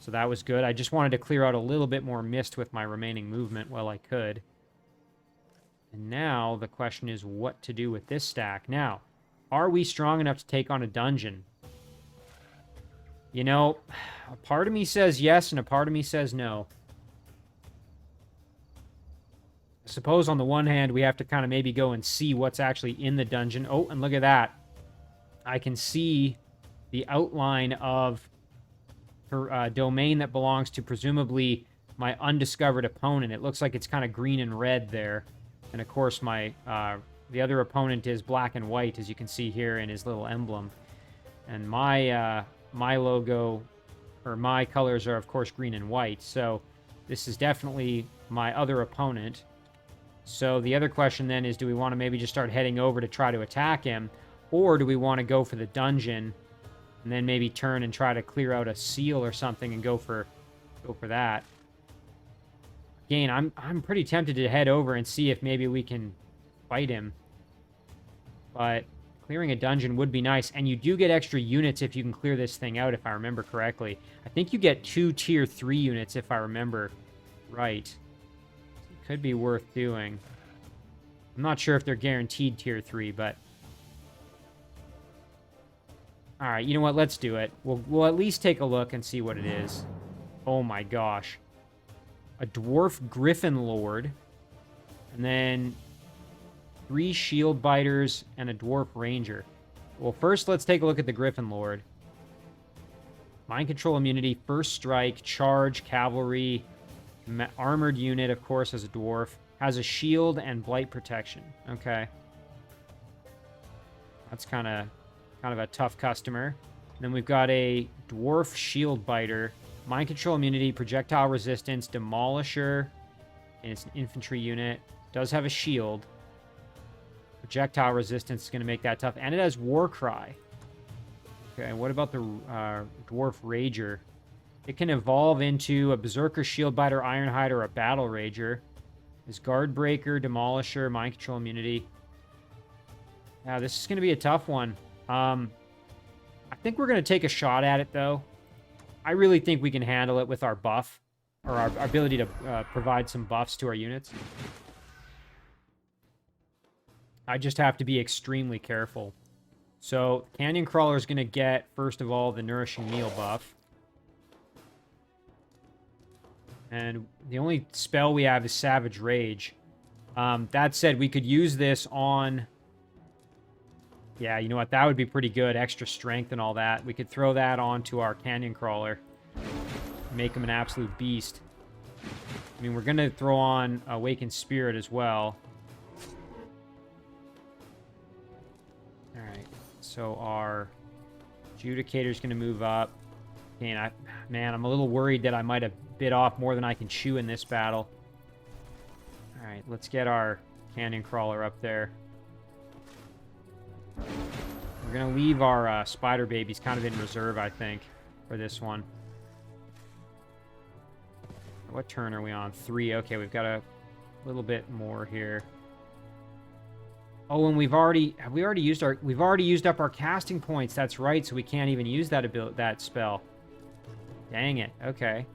So that was good. I just wanted to clear out a little bit more mist with my remaining movement while I could. And now the question is what to do with this stack. Now, are we strong enough to take on a dungeon? You know, a part of me says yes and a part of me says no. I suppose on the one hand, we have to kind of maybe go and see what's actually in the dungeon. Oh, and look at that. I can see the outline of her domain that belongs to presumably my undiscovered opponent. It looks like it's kind of green and red there. And of course, my the other opponent is black and white, as you can see here in his little emblem. And my my logo, or my colors are, of course, green and white. So this is definitely my other opponent. So the other question then is, do we want to maybe just start heading over to try to attack him? Or do we want to go for the dungeon and then maybe turn and try to clear out a seal or something and go for that? Again, I'm pretty tempted to head over and see if maybe we can fight him. But clearing a dungeon would be nice. And you do get extra units if you can clear this thing out, if I remember correctly. I think you get 2 tier 3 units, if I remember right. It could be worth doing. I'm not sure if they're guaranteed tier 3, but... Alright, you know what? Let's do it. We'll at least take a look and see what it is. Oh my gosh. A Dwarf Griffin Lord. And then 3 Shield Biters and a Dwarf Ranger. Well, first let's take a look at the Griffin Lord. Mind Control Immunity, First Strike, Charge, Cavalry, Armored Unit, of course, as a Dwarf. Has a Shield and Blight Protection. Okay. That's kind of a tough customer. And then we've got a Dwarf Shield Biter, Mind Control Immunity, Projectile Resistance, Demolisher, and it's an infantry unit. Does have a shield. Projectile Resistance is going to make that tough. And it has War Cry. Okay, what about the Dwarf Rager? It can evolve into a Berserker, Shield Biter, Ironhide, or a Battle Rager. There's Guard Breaker, Demolisher, Mind Control Immunity. Yeah, this is going to be a tough one. I think we're going to take a shot at it, though. I really think we can handle it with our buff, or our ability to provide some buffs to our units. I just have to be extremely careful. So, Canyon Crawler is going to get, first of all, the Nourishing Meal buff. And the only spell we have is Savage Rage. That said, we could use this on... Yeah, you know what? That would be pretty good. Extra strength and all that. We could throw that onto our Canyon Crawler. Make him an absolute beast. I mean, we're going to throw on Awakened Spirit as well. Alright. So our Judicator's going to move up. And man, I'm a little worried that I might have bit off more than I can chew in this battle. Alright, let's get our Canyon Crawler up there. We're going to leave our Spider Babies kind of in reserve, I think, for this one. What turn are we on? 3. Okay, we've got a little bit more here. Oh, and we've already used up our casting points. That's right, so we can't even use that spell. Dang it. Okay.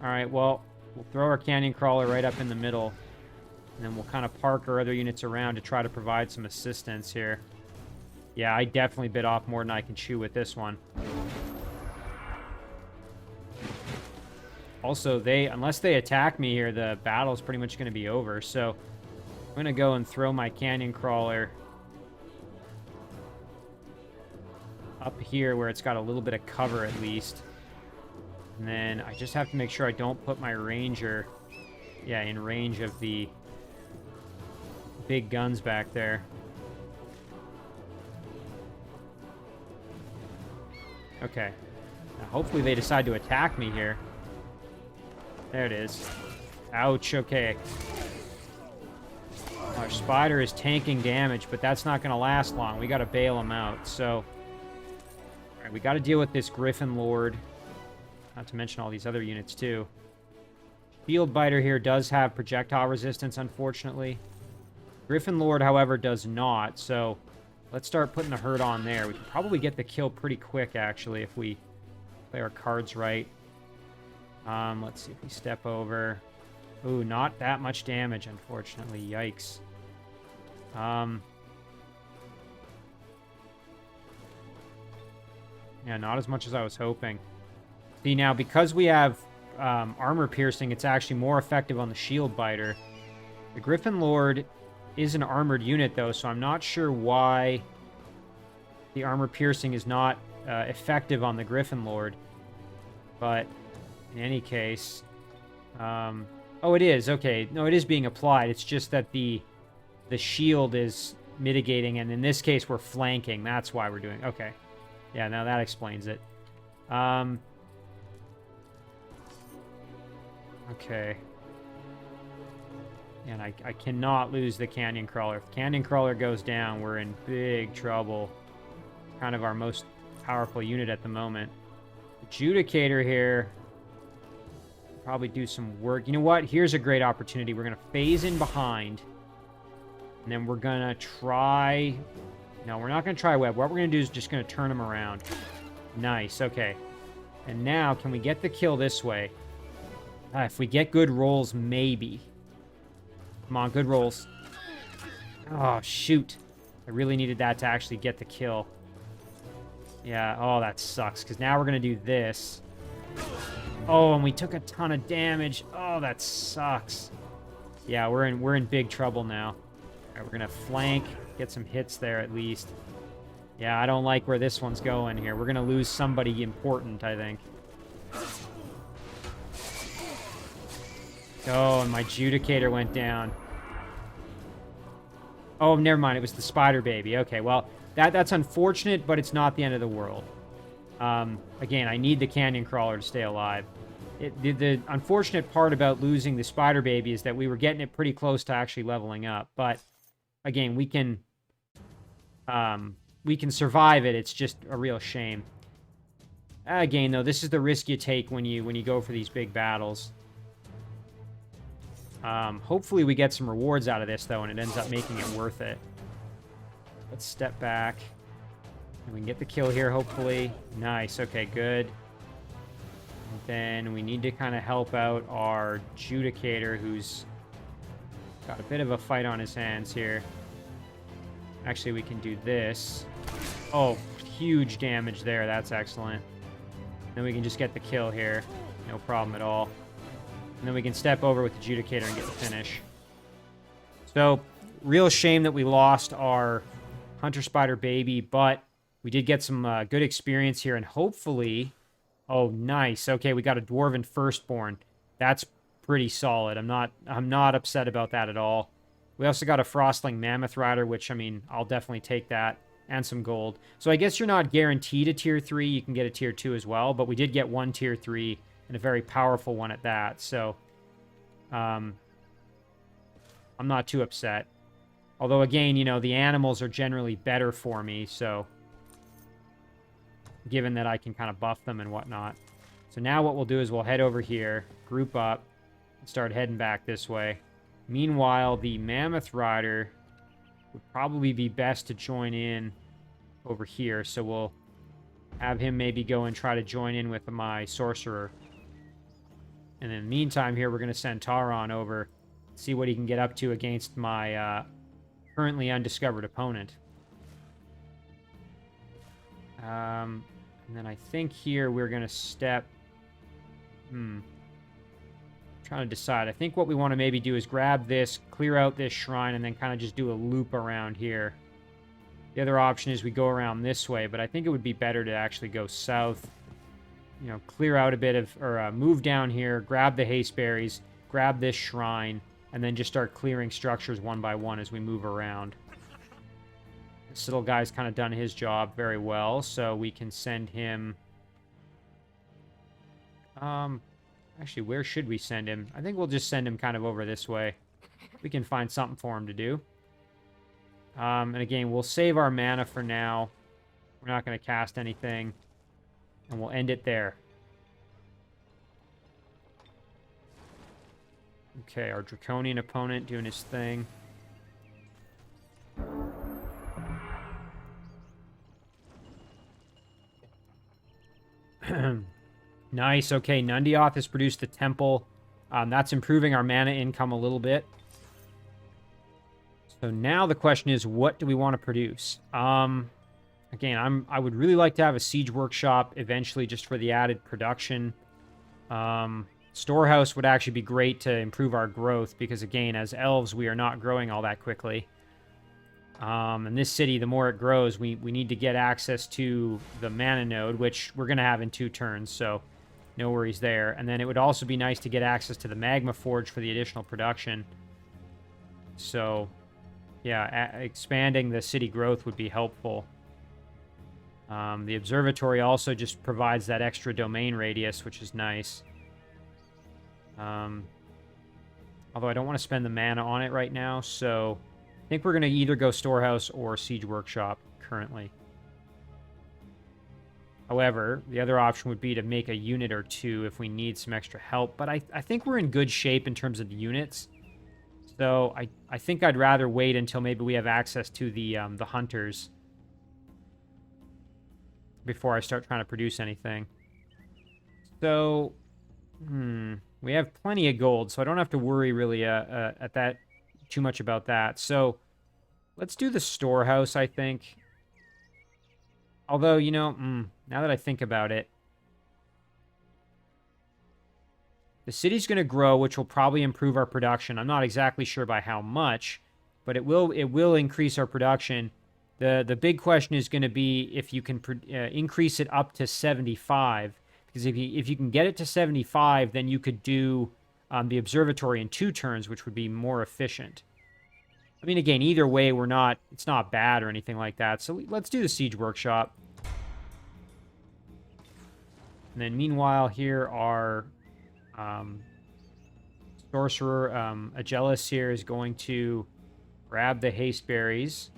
Alright, well, we'll throw our canyon crawler right up in the middle. And then we'll kind of park our other units around to try to provide some assistance here. Yeah, I definitely bit off more than I can chew with this one. Also, unless they attack me here, the battle's pretty much going to be over. So I'm going to go and throw my canyon crawler up here where it's got a little bit of cover at least. And then I just have to make sure I don't put my ranger, in range of the big guns back there. Okay. Now hopefully they decide to attack me here. There it is. Ouch, okay. Our spider is tanking damage, but that's not going to last long. We got to bail him out, so... Alright, we got to deal with this Griffin Lord. Not to mention all these other units, too. Field Biter here does have projectile resistance, unfortunately. Griffin Lord, however, does not, so... Let's start putting the hurt on there. We can probably get the kill pretty quick, actually, if we play our cards right. Let's see if we step over. Ooh, not that much damage, unfortunately. Yikes. Yeah, not as much as I was hoping. See, now, because we have armor piercing, it's actually more effective on the shield biter. The Griffin Lord is an armored unit, though, so I'm not sure why the armor piercing is not effective on the Griffin Lord. But in any case... oh, it is. Okay. No, it is being applied. It's just that the shield is mitigating, and in this case, we're flanking. That's why we're doing... Okay. Yeah, now that explains it. Okay. And I cannot lose the canyon crawler. If canyon crawler goes down, we're in big trouble. Kind of our most powerful unit at the moment. Adjudicator here. Probably do some work. You know what? Here's a great opportunity. We're going to phase in behind. And then we're going to try... No, we're not going to try web. What we're going to do is just going to turn them around. Nice. Okay. And now, can we get the kill this way? If we get good rolls, maybe. Come on, good rolls. Oh, shoot. I really needed that to actually get the kill. Yeah, oh, that sucks, because now we're going to do this. Oh, and we took a ton of damage. Oh, that sucks. Yeah, we're in big trouble now. All right, we're going to flank, get some hits there at least. Yeah, I don't like where this one's going here. We're going to lose somebody important, I think. Oh, and my Judicator went down. Oh, never mind. It was the Spider Baby. Okay, well, that's unfortunate, but it's not the end of the world. Again, I need the Canyon Crawler to stay alive. The unfortunate part about losing the Spider Baby is that we were getting it pretty close to actually leveling up. But, again, we can survive it. It's just a real shame. Again, though, this is the risk you take when you go for these big battles. Hopefully we get some rewards out of this, though, and it ends up making it worth it. Let's step back. And we can get the kill here, hopefully. Nice. Okay, good. And then we need to kind of help out our Judicator, who's got a bit of a fight on his hands here. Actually, we can do this. Oh, huge damage there. That's excellent. Then we can just get the kill here. No problem at all. And then we can step over with the Judicator and get the finish. So, real shame that we lost our Hunter Spider Baby, but we did get some good experience here, and hopefully... Oh, nice. Okay, we got a Dwarven Firstborn. That's pretty solid. I'm not upset about that at all. We also got a Frostling Mammoth Rider, which, I mean, I'll definitely take that, and some gold. So I guess you're not guaranteed a Tier 3. You can get a Tier 2 as well, but we did get one Tier 3, and a very powerful one at that, so... I'm not too upset. Although, again, you know, the animals are generally better for me, so... Given that I can kind of buff them and whatnot. So now what we'll do is we'll head over here, group up, and start heading back this way. Meanwhile, the Mammoth Rider would probably be best to join in over here, so we'll Have him maybe go and try to join in with my sorcerer. And in the meantime here, we're going to send Tauron over, see what he can get up to against my currently undiscovered opponent. And then I think here we're going to step... trying to decide. I think what we want to maybe do is grab this, clear out this shrine, and then kind of just do a loop around here. The other option is we go around this way, but I think it would be better to actually go south. You know, clear out a bit of, or move down here, grab the haste berries, grab this shrine, and then just start clearing structures one by one as we move around. This little guy's kind of done his job very well, so we can send him... Actually, where should we send him? I think we'll just send him kind of over this way. We can find something for him to do. And again, we'll save our mana for now. We're not going to cast anything. And we'll end it there. Okay, our Draconian opponent doing his thing. Nice. Okay, Nundioth has produced the temple. That's improving our mana income a little bit. So now the question is, what do we want to produce? Again, I would really like to have a siege workshop eventually, just for the added production. Storehouse would actually be great to improve our growth, because again, as elves, we are not growing all that quickly. And this city, the more it grows, we need to get access to the mana node, which we're going to have in 2 turns, so no worries there. And then it would also be nice to get access to the magma forge for the additional production. So, yeah, expanding the city growth would be helpful. The observatory also just provides that extra domain radius, which is nice. Although I don't want to spend the mana on it right now, so I think we're going to either go Storehouse or Siege Workshop currently. However, the other option would be to make a unit or 2 if we need some extra help, but I think we're in good shape in terms of the units. So I think I'd rather wait until maybe we have access to the hunters before I start trying to produce anything. So, we have plenty of gold, so I don't have to worry really at that too much about that. So, let's do the storehouse, I think. Although, you know, now that I think about it, the city's going to grow, which will probably improve our production. I'm not exactly sure by how much, but it will increase our production. The big question is going to be if you can increase it up to 75. Because if you can get it to 75, then you could do the observatory in 2 turns, which would be more efficient. I mean, again, either way, it's not bad or anything like that. So let's do the Siege Workshop. And then meanwhile, here our Sorcerer Agellis here is going to grab the haste berries.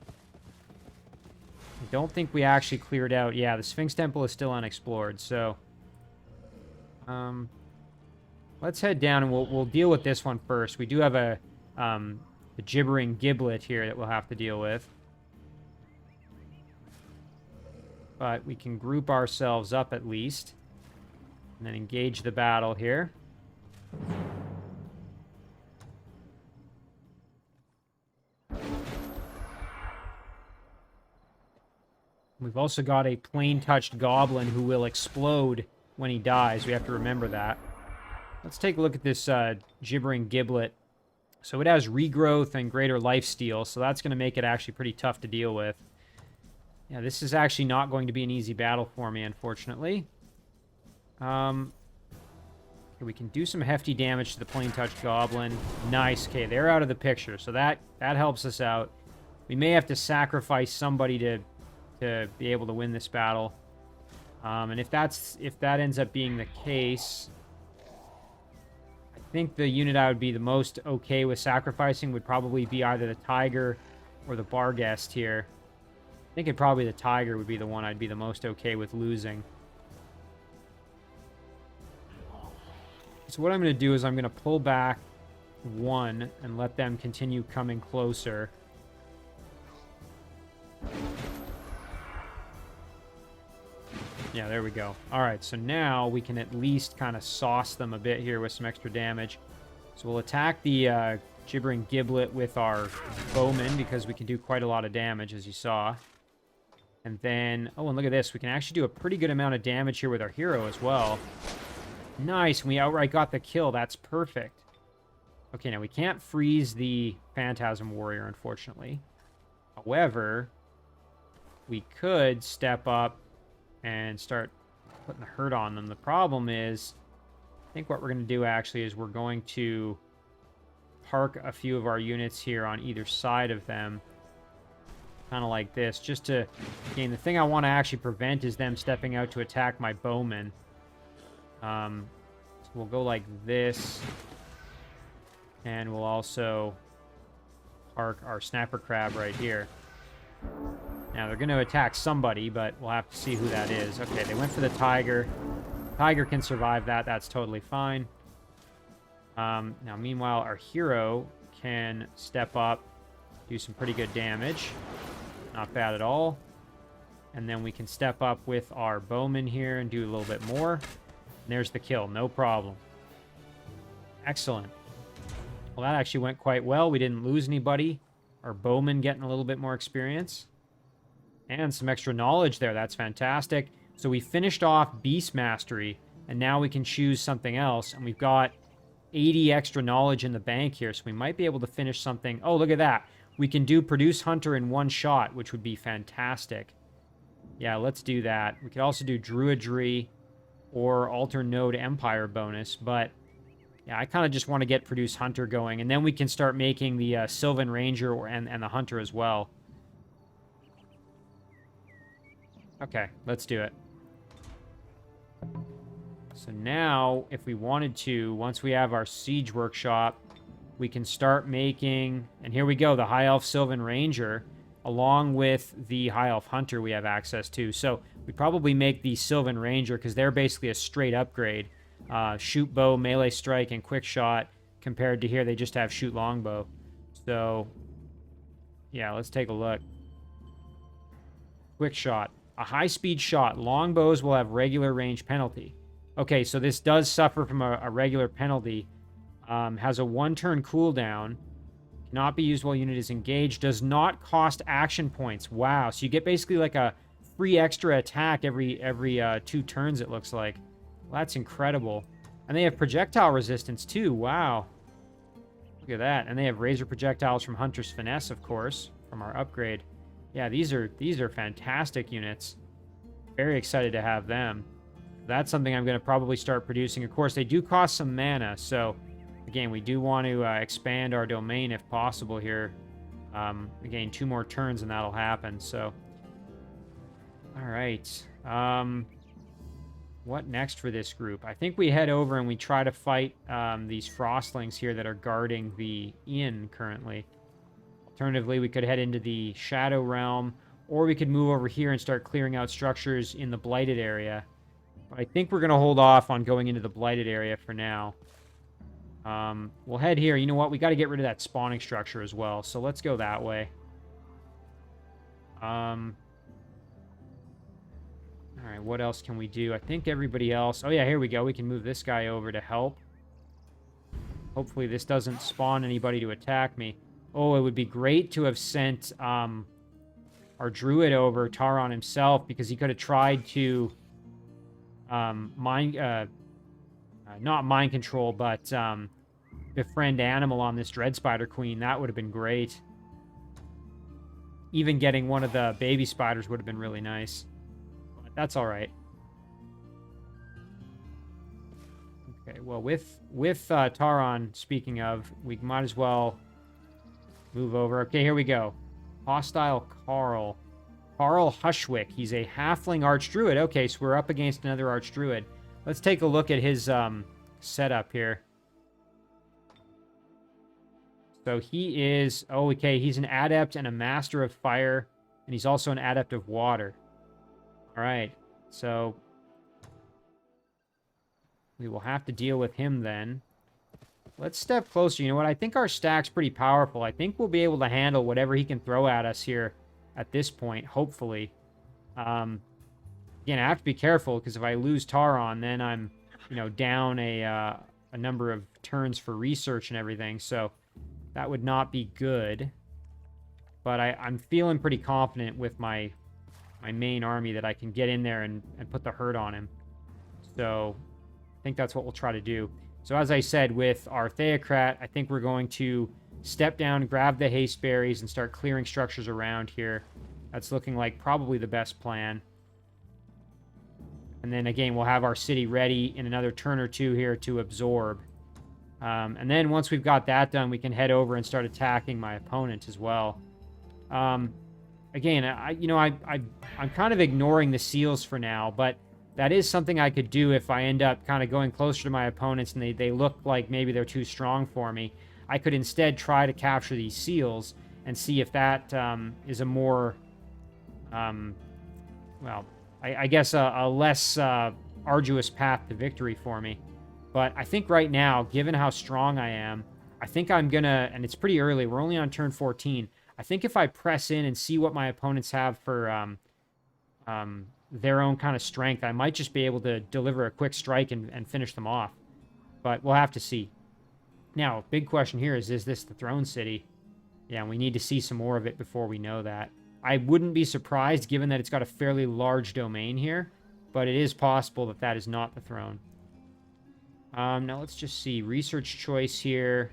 I don't think we actually cleared out. Yeah, the Sphinx Temple is still unexplored, so let's head down and we'll deal with this one first. We do have a gibbering giblet here that we'll have to deal with. But we can group ourselves up at least. And then engage the battle here. We've also got a plain-touched goblin who will explode when he dies. We have to remember that. Let's take a look at this gibbering giblet. So it has regrowth and greater lifesteal, so that's going to make it actually pretty tough to deal with. Yeah, this is actually not going to be an easy battle for me, unfortunately. Okay, we can do some hefty damage to the plain-touched goblin. Nice. Okay, they're out of the picture, so that helps us out. We may have to sacrifice somebody to be able to win this battle. And if that ends up being the case, I think the unit I would be the most okay with sacrificing would probably be either the Tiger or the Barghest here. I think probably the Tiger would be the one I'd be the most okay with losing. So what I'm going to do is I'm going to pull back 1 and let them continue coming closer. Yeah, there we go. All right, so now we can at least kind of sauce them a bit here with some extra damage. So we'll attack the Gibbering Giblet with our Bowman because we can do quite a lot of damage, as you saw. And then, oh, and look at this. We can actually do a pretty good amount of damage here with our hero as well. Nice, and we outright got the kill. That's perfect. Okay, now we can't freeze the Phantasm Warrior, unfortunately. However, we could step up and start putting the hurt on them. The problem is, I think what we're going to do actually is we're going to park a few of our units here on either side of them. Kind of like this, just to, again, the thing I want to actually prevent is them stepping out to attack my bowman. So we'll go like this, and we'll also park our snapper crab right here. Now they're going to attack somebody, but we'll have to see who that is. Okay, they went for the tiger. Tiger can survive that. That's totally fine. Now, meanwhile, our hero can step up, do some pretty good damage. Not bad at all. And then we can step up with our bowman here and do a little bit more. And there's the kill. No problem. Excellent. Well, that actually went quite well. We didn't lose anybody. Our bowman getting a little bit more experience. And some extra knowledge there. That's fantastic. So we finished off Beast Mastery. And now we can choose something else. And we've got 80 extra knowledge in the bank here. So we might be able to finish something. Oh, look at that. We can do Produce Hunter in one shot, which would be fantastic. Yeah, let's do that. We could also do Druidry or Alter Node Empire bonus, but yeah, I kind of just want to get Produce Hunter going, and then we can start making the Sylvan Ranger and the Hunter as well. Okay, let's do it. So now, if we wanted to, once we have our Siege Workshop, we can start making, and here we go, the High Elf Sylvan Ranger, along with the High Elf Hunter we have access to. So we probably make the Sylvan Ranger, because they're basically a straight upgrade. Shoot bow, melee strike, and quick shot, compared to here, they just have shoot longbow. So, yeah, let's take a look. Quick shot. A high-speed shot. Longbows will have regular range penalty. Okay, so this does suffer from a regular penalty. Has a one-turn cooldown. Cannot be used while unit is engaged. Does not cost action points. Wow. So you get basically like a free extra attack every 2 turns, it looks like. Well, that's incredible. And they have projectile resistance, too. Wow. Look at that. And they have razor projectiles from Hunter's Finesse, of course, from our upgrade. Yeah, these are fantastic units. Very excited to have them. That's something I'm going to probably start producing. Of course, they do cost some mana, so again, we do want to expand our domain if possible here. Again, 2 more turns and that'll happen, so. All right. What next for this group? I think we head over and we try to fight these frostlings here that are guarding the inn currently. Alternatively, we could head into the Shadow Realm, or we could move over here and start clearing out structures in the Blighted area. But I think we're going to hold off on going into the Blighted area for now. We'll head here. You know what? We got to get rid of that spawning structure as well. So let's go that way. All right, what else can we do? I think everybody else... Oh, yeah, here we go. We can move this guy over to help. Hopefully this doesn't spawn anybody to attack me. Oh, it would be great to have sent our druid over, Tauron himself, because he could have tried to not mind control, but befriend animal on this Dread Spider Queen. That would have been great. Even getting one of the baby spiders would have been really nice. But that's all right. Okay, well, with Tauron, speaking of, we might as well move over. Okay, here we go. Hostile Carl. Carl Hushwick. He's a halfling archdruid. Okay, so we're up against another archdruid. Let's take a look at his setup here. So he is... Oh, okay, he's an adept and a master of fire, and he's also an adept of water. All right, so we will have to deal with him then. Let's step closer. You know what? I think our stack's pretty powerful. I think we'll be able to handle whatever he can throw at us here at this point, hopefully. Again, I have to be careful, because if I lose Tauron, then I'm, down a number of turns for research and everything, so that would not be good. But I'm feeling pretty confident with my main army that I can get in there and put the hurt on him. So I think that's what we'll try to do. So as I said, with our Theocrat, I think we're going to step down, grab the haste berries, and start clearing structures around here. That's looking like probably the best plan. And then again, we'll have our city ready in another turn or two here to absorb. And then once we've got that done, we can head over and start attacking my opponent as well. Again, I'm kind of ignoring the seals for now, but that is something I could do if I end up kind of going closer to my opponents and they look like maybe they're too strong for me. I could instead try to capture these seals and see if that is a more, well, I guess a less arduous path to victory for me. But I think right now, given how strong I am, I think I'm going to, and it's pretty early, we're only on turn 14. I think if I press in and see what my opponents have for their own kind of strength, I might just be able to deliver a quick strike and finish them off. But we'll have to see. Now, big question here is this the throne city? Yeah, we need to see some more of it before we know that. I wouldn't be surprised, given that it's got a fairly large domain here, but it is possible that that is not the throne. Now let's just see. Research choice here.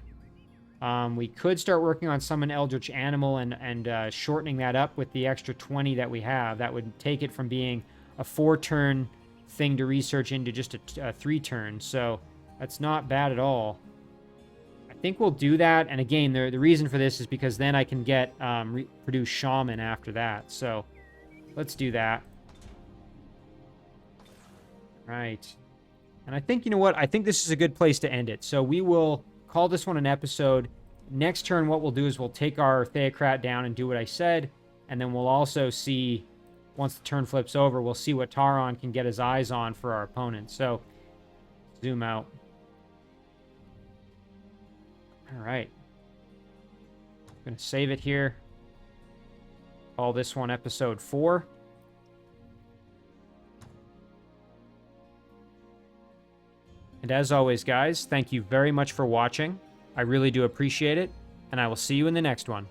We could start working on Summon Eldritch Animal and shortening that up with the extra 20 that we have. That would take it from being a 4-turn thing to research into just a 3-turn. So that's not bad at all. I think we'll do that. And again, the reason for this is because then I can get produce Shaman after that. So let's do that. Right. And I think, you know what? I think this is a good place to end it. So we will call this one an episode. Next turn, what we'll do is we'll take our Theocrat down and do what I said. And then we'll also see, once the turn flips over, we'll see what Tauron can get his eyes on for our opponent. So, zoom out. All right. I'm going to save it here. Call this one episode 4. And as always, guys, thank you very much for watching. I really do appreciate it, and I will see you in the next one.